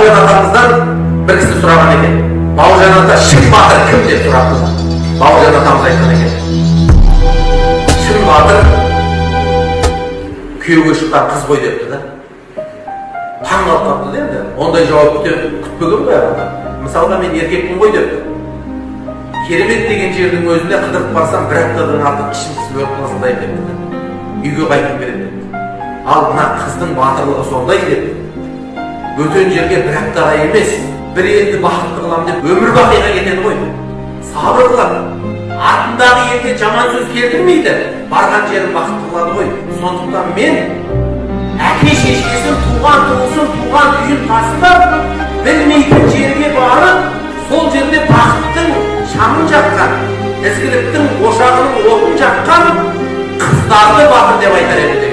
Бауыржан атамыздан бір кісі сұраған екен. Бауыржан ата шын батыр кім деп сұрапты. Бауыржан атамыз айтқан екен. Шын батыр күйеуге шыққан қыз ғой депті да. Таң қалып қапты да енді. Ондай жауап күтпеген ғой адамдар. Мысалға мен еркекпін ғой депті. Керемет деген жердің өзінде қыдырып барсам бір аптадан артық ішім пысып өліп қаласың дайын депті. Үйге қайтып келеді депті. Ал мына қыздың батырлығы сондай депті. Бөтен жерге бір аптаға емес, бір елді бақытты қыламын деп өмір бақиға кетеді ғой. Сабыр қылады. Артындағы елге жаман сөз келтірмейді. Барған жерін бақытты қылады ғой. Сондықтан мен әке шешесін, туған туысын, туған үйін тастап, білмейтін жерге барып, сол жерде бақыттың шамын жаққан, ізгіліктің ошағының отын жаққан қыздарды батыр деп айтар еді.